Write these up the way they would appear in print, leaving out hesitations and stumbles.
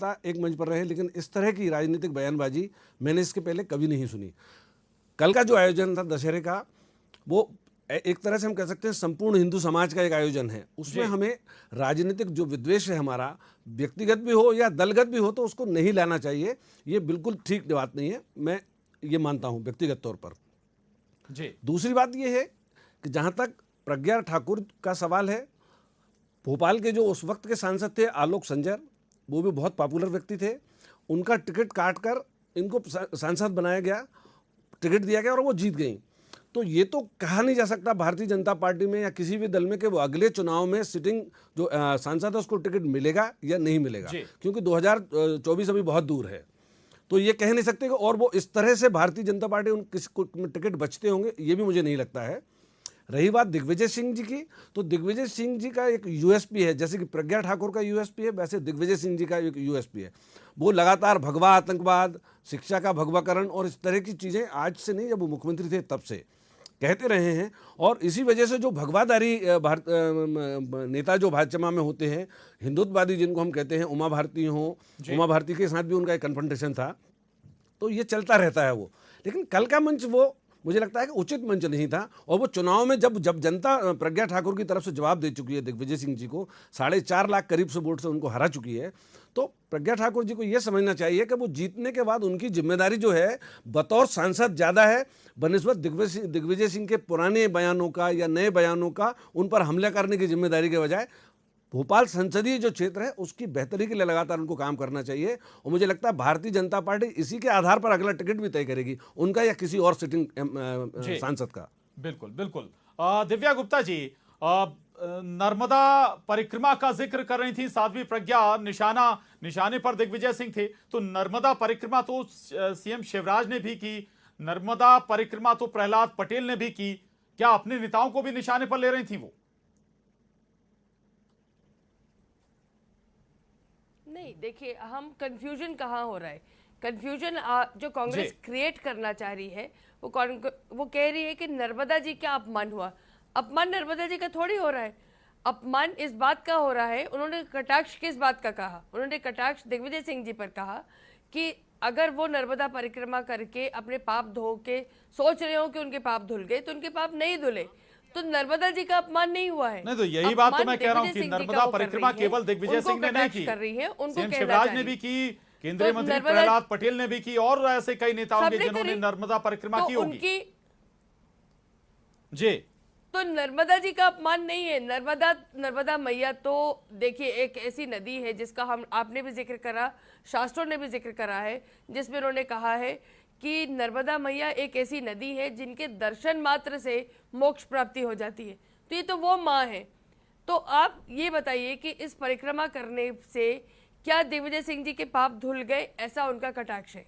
एक मंच पर रहे, लेकिन इस तरह की राजनीतिक बयानबाजी मैंने इसके पहले कभी नहीं सुनी। कल का जो आयोजन था दशहरे का, वो एक तरह से हम कह सकते हैं संपूर्ण हिंदू समाज का एक आयोजन है। उसमें हमें राजनीतिक जो विद्वेष है हमारा, व्यक्तिगत भी हो या दलगत भी हो, तो उसको नहीं लाना चाहिए। ये बिल्कुल ठीक बात नहीं है, मैं ये मानता हूँ व्यक्तिगत तौर पर। जी। दूसरी बात ये है कि जहाँ तक प्रज्ञा ठाकुर का सवाल है, भोपाल के जो उस वक्त के सांसद थे आलोक संजर, वो भी बहुत पॉपुलर व्यक्ति थे, उनका टिकट काट कर इनको सांसद बनाया गया, टिकट दिया गया और वो जीत गई। तो ये तो कहा नहीं जा सकता भारतीय जनता पार्टी में या किसी भी दल में कि वो अगले चुनाव में सिटिंग जो सांसद है उसको टिकट मिलेगा या नहीं मिलेगा, क्योंकि 2024 अभी बहुत दूर है। तो ये कह नहीं सकते कि और वो इस तरह से भारतीय जनता पार्टी उन किसी को टिकट बचते होंगे, ये भी मुझे नहीं लगता है। रही बात दिग्विजय सिंह जी की, तो दिग्विजय सिंह जी का एक यूएसपी है, जैसे कि प्रज्ञा ठाकुर का यूएसपी है, वैसे दिग्विजय सिंह जी का एक यूएसपी है। वो लगातार भगवा आतंकवाद, शिक्षा का भगवाकरण और इस तरह की चीज़ें आज से नहीं, जब वो मुख्यमंत्री थे तब से कहते रहे हैं। और इसी वजह से जो भगवाधारी नेता जो भाजपा में होते हैं, हिंदुत्ववादी जिनको हम कहते हैं, उमा भारती हो, उमा भारती के साथ भी उनका एक कन्फ्रंटेशन था, तो ये चलता रहता है वो। लेकिन कल का मंच वो मुझे लगता है कि उचित मंच नहीं था। और वो चुनाव में जब जनता प्रज्ञा ठाकुर की तरफ से जवाब दे चुकी है दिग्विजय सिंह जी को, 4.5 लाख करीब से वोट से उनको हरा चुकी है, तो प्रज्ञा ठाकुर जी को ये समझना चाहिए कि वो जीतने के बाद उनकी जिम्मेदारी जो है बतौर सांसद ज़्यादा है बनिस्बत दिग्विजय सिंह के पुराने बयानों का या नए बयानों का उन पर हमला करने की जिम्मेदारी के बजाय भोपाल संसदीय जो क्षेत्र है उसकी बेहतरी के लिए लगातार उनको काम करना चाहिए। और मुझे लगता है भारतीय जनता पार्टी इसी के आधार पर अगला टिकट भी तय करेगी, उनका या किसी और सिटिंग सांसद का। बिल्कुल बिल्कुल। दिव्या गुप्ता जी, नर्मदा परिक्रमा का जिक्र कर रही थी साध्वी प्रज्ञा, निशाने पर दिग्विजय सिंह थे। तो नर्मदा परिक्रमा तो सीएम शिवराज ने भी की, नर्मदा परिक्रमा तो प्रहलाद पटेल ने भी की, क्या अपने नेताओं को भी निशाने पर ले रही थी वो? नहीं, देखिए, हम कंफ्यूजन कहाँ हो रहा है, कंफ्यूजन जो कांग्रेस क्रिएट करना चाह रही है, वो कह रही है कि नर्मदा जी का अपमान हुआ। अपमान नर्मदा जी का थोड़ी हो रहा है, अपमान इस बात का हो रहा है। उन्होंने कटाक्ष किस बात का कहा? उन्होंने कटाक्ष दिग्विजय सिंह जी पर कहा कि अगर वो नर्मदा परिक्रमा करके अपने पाप धो के सोच रहे हो कि उनके पाप धुल गए, तो उनके पाप नहीं धुले, तो नर्मदा जी का अपमान नहीं हुआ है। नहीं, तो यही बात तो मैं कह रहा हूं कि नर्मदा परिक्रमा केवल दिग्विजय सिंह ने नहीं की, कर रही है, उनको सीएम शिवराज ने भी की, केंद्रीय मंत्री प्रहलाद पटेल ने भी की, और ऐसे कई नेताओं ने जिन्होंने नर्मदा परिक्रमा की होगी। जी, तो नर्मदा जी का अपमान नहीं है। नर्मदा मैया तो देखिए एक ऐसी नदी है जिसका आपने भी जिक्र करा, शास्त्रों ने भी जिक्र करा है, जिसमें उन्होंने कहा है कि नर्मदा मैया एक ऐसी नदी है जिनके दर्शन मात्र से मोक्ष प्राप्ति हो जाती है। तो ये तो वो माँ है। तो आप ये बताइए कि इस परिक्रमा करने से क्या दिग्विजय सिंह जी के पाप धुल गए? ऐसा उनका कटाक्ष है,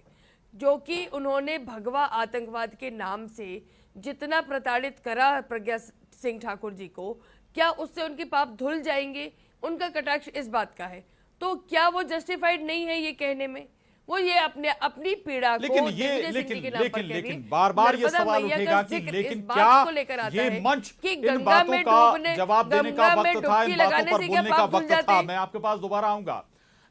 जो कि उन्होंने भगवा आतंकवाद के नाम से जितना प्रताड़ित करा प्रज्ञा सिंह ठाकुर जी को, क्या उससे उनके पाप धुल जाएंगे? उनका कटाक्ष इस बात का है। तो क्या वो जस्टिफाइड नहीं है ये कहने में? वो ये अपनी पीड़ा को लेकिन बार-बार ये सवाल उठेगा कि लेकिन क्या ये मंच इन बातों का जवाब देने का वक्त था, इन बातों पर बोलने का वक्त था? मैं आपके पास दोबारा आऊंगा।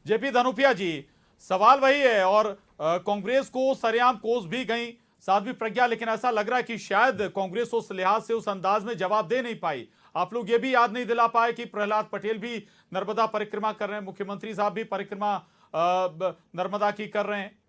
जेपी धनुपिया जी, सवाल वही है, और कांग्रेस को सरेआम कोस भी गई साध्वी प्रज्ञा, लेकिन ऐसा लग रहा है कि शायद कांग्रेस उस लिहाज से, उस अंदाज में जवाब दे नहीं पाई। आप लोग ये भी याद नहीं दिला पाए कि प्रहलाद पटेल भी नर्मदा परिक्रमा कर रहे हैं, मुख्यमंत्री साहब भी परिक्रमा नर्मदा की कर रहे हैं।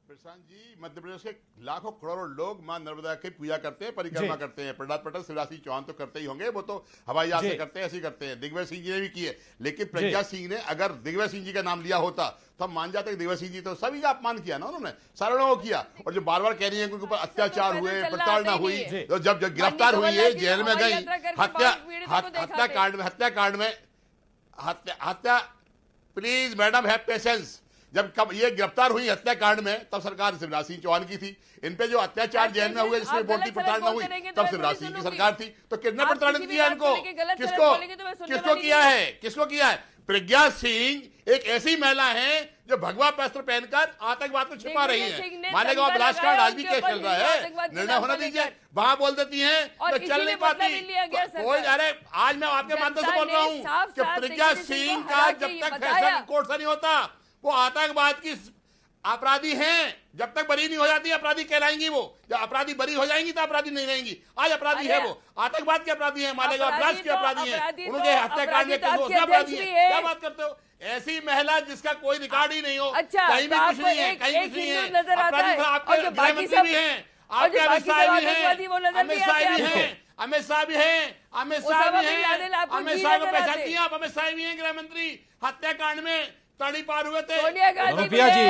प्रशांत जी, मध्य प्रदेश के लाखों करोड़ों लोग मां नर्मदा की पूजा करते हैं, परिक्रमा करते हैं। प्रहलाद पटेल, शिवराज सिंह चौहान तो करते ही होंगे, वो तो हवाई जहाज से करते हैं, ऐसे करते हैं। दिग्विजय सिंह जी ने भी किए, लेकिन प्रज्ञा सिंह ने अगर दिग्विजय सिंह जी का नाम लिया होता तो हम मान जाते कि दिग्विजय सिंह जी तो सभी का अपमान किया ना उन्होंने, सारे लोगों को किया। और जो बार बार कह रही है उनके ऊपर अत्याचार हुए, प्रताड़ना हुई, तो जब गिरफ्तार हुई है, जेल में गई, हत्या प्लीज मैडम हैव पेशेंस, जब कब ये गिरफ्तार हुई हत्याकांड में, तब सरकार शिवराज सिंह चौहान की थी। इन पे जो अत्याचार जेल में हुए, जिसमें बोलती प्रताड़ना हुई, तब शिवराज सिंह की सरकार थी। तो कितने प्रताड़ित किया इनको? किसको किया है? प्रज्ञा सिंह एक ऐसी महिला है जो भगवा वस्त्र पहनकर आतंकवाद को छिपा रही है। मानेगा बलात्कार आज भी केस चल रहा है, निर्णय होना दीजिए। वहां बोल देती हैं तो चल नहीं पाती कोई। अरे आज मैं आपके माध्यम से बोल रहा हूं कि प्रज्ञा सिंह का जब तक फैसला कोर्ट से नहीं होता, वो आतंकवाद की अपराधी हैं। जब तक बरी नहीं हो जाती अपराधी कहलाएंगी वो। जब अपराधी बरी हो जाएंगी तो अपराधी नहीं रहेंगी। आज अपराधी है वो, आतंकवाद के अपराधी हैं, मालेगांव ब्लास्ट के अपराधी हैं, उनके हत्याकांड में अपराधी हैं। क्या बात करते हो? ऐसी महिला जिसका कोई रिकॉर्ड ही नहीं हो, कहीं भी कुछ नहीं है, कहीं कुछ नहीं है। अपराधी आपके गृहमंत्री भी हैं, आपके अमित शाह भी हैं, अमित शाह भी हैं, अमित शाह भी हैं, अमित शाह भी हैं, अमित शाह को पहचानती हैं आप? अमित शाह भी हैं गृहमंत्री। हत्याकांड में तड़ी पार हुए थे रुपया जी,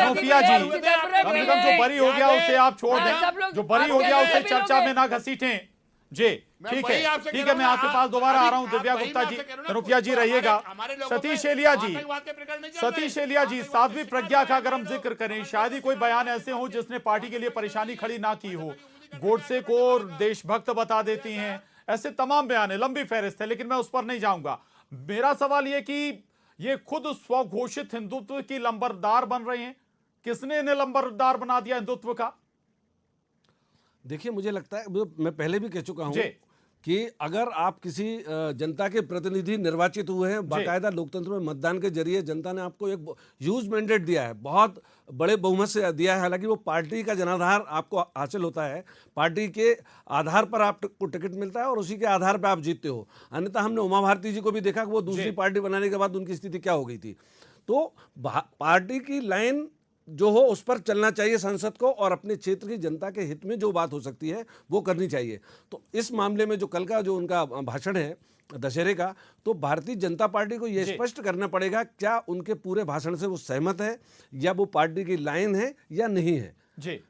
रुपया जी, कम से कम जो बरी हो गया उसे आप छोड़ दें, जो बरी हो गया उसे चर्चा में ना घसीटें। जी ठीक है, ठीक है, मैं आपके पास दोबारा आ रहा हूं। दिव्या गुप्ता जी, रुपया जी रहिएगा। सतीश एलिया जी, सतीश एलिया जी, साध्वी प्रज्ञा का अगर हम जिक्र करें, शायद ही कोई बयान ऐसे हो जिसने पार्टी के लिए परेशानी खड़ी ना की हो। गोडसे को देशभक्त बता देती हैं, ऐसे तमाम बयान है, लंबी फहरिस्त है, लेकिन मैं उस पर नहीं जाऊंगा। मेरा सवाल यह कि ये खुद स्वघोषित हिंदुत्व की लंबरदार बन रहे हैं। किसने इन्हें लंबरदार बना दिया हिंदुत्व का? देखिए, मुझे लगता है, मैं पहले भी कह चुका हूं कि अगर आप किसी जनता के प्रतिनिधि निर्वाचित हुए हैं, बाकायदा लोकतंत्र में मतदान के जरिए जनता ने आपको एक ह्यूज मैंडेट दिया है, बहुत बड़े बहुमत से दिया है। हालांकि वो पार्टी का जनाधार आपको हासिल होता है, पार्टी के आधार पर आपको टिकट मिलता है और उसी के आधार पर आप जीतते हो। अन्यथा हमने उमा भारती जी को भी देखा कि वो दूसरी पार्टी बनाने के बाद उनकी स्थिति क्या हो गई थी। तो पार्टी की लाइन जो हो उस पर चलना चाहिए सांसद को, और अपने क्षेत्र की जनता के हित में जो बात हो सकती है वो करनी चाहिए। तो इस मामले में जो कल का जो उनका भाषण है दशहरे का, तो भारतीय जनता पार्टी को यह स्पष्ट करना पड़ेगा क्या उनके पूरे भाषण से वो सहमत है, या वो पार्टी की लाइन है या नहीं है।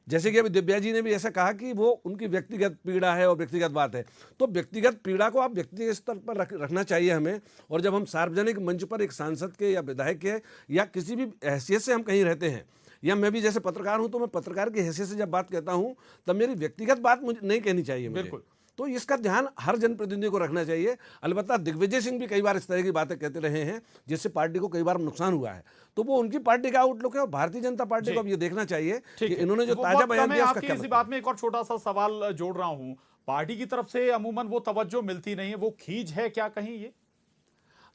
जैसे कि अभी दिव्या जी ने भी ऐसा कहा कि वो उनकी व्यक्तिगत पीड़ा है और व्यक्तिगत बात है, तो व्यक्तिगत पीड़ा को आप व्यक्तिगत स्तर पर रखना चाहिए हमें। और जब हम सार्वजनिक मंच पर एक सांसद के या विधायक के या किसी भी हैसियत से हम कहीं रहते हैं, या मैं भी जैसे पत्रकार हूं, तो मैं पत्रकार की हैसियत से जब बात कहता हूं तब मेरी व्यक्तिगत बात मुझे नहीं कहनी चाहिए मुझे। तो इसका ध्यान हर जनप्रतिनिधि को रखना चाहिए। अलबत्ता दिग्विजय सिंह भी कई बार इस तरह की बातें कहते रहे हैं जिससे पार्टी को कई बार नुकसान हुआ है, तो वो उनकी पार्टी का आउटलुक है, और भारतीय जनता पार्टी को अब ये देखना चाहिए कि इन्होंने जो ताजा बयान दिया उसका क्या। इसी बात में एक और छोटा सा सवाल जोड़ रहा हूं, पार्टी की तरफ से अमूमन वो तवज्जो मिलती नहीं है, वो खींच है क्या कहीं?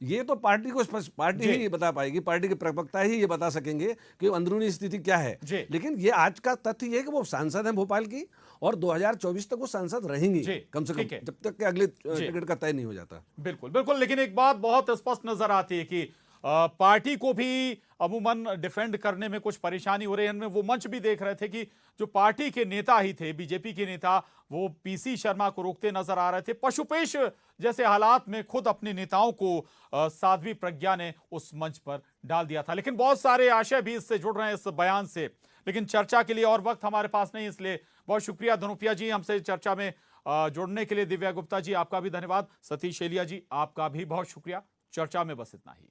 ये तो पार्टी को पार्टी ही बता पाएगी, पार्टी के प्रवक्ता ही ये बता सकेंगे कि अंदरूनी स्थिति क्या है। लेकिन ये आज का तथ्य ये है कि वो सांसद हैं भोपाल की, और 2024 तक वो सांसद रहेंगी कम से कम, जब तक के अगले टिकट का तय नहीं हो जाता। बिल्कुल बिल्कुल, लेकिन एक बात बहुत स्पष्ट नजर आती है कि पार्टी को भी अमूमन डिफेंड करने में कुछ परेशानी हो रही है। वो मंच भी देख रहे थे कि जो पार्टी के नेता ही थे, बीजेपी के नेता, वो पीसी शर्मा को रोकते नजर आ रहे थे। पशुपेश जैसे हालात में खुद अपने नेताओं को साध्वी प्रज्ञा ने उस मंच पर डाल दिया था। लेकिन बहुत सारे आशय भी इससे जुड़ रहे हैं इस बयान से, लेकिन चर्चा के लिए और वक्त हमारे पास नहीं, इसलिए बहुत शुक्रिया धनुपिया जी हमसे चर्चा में जुड़ने के लिए। दिव्या गुप्ता जी आपका भी धन्यवाद। सतीश एलिया जी आपका भी बहुत शुक्रिया। चर्चा में बस इतना ही।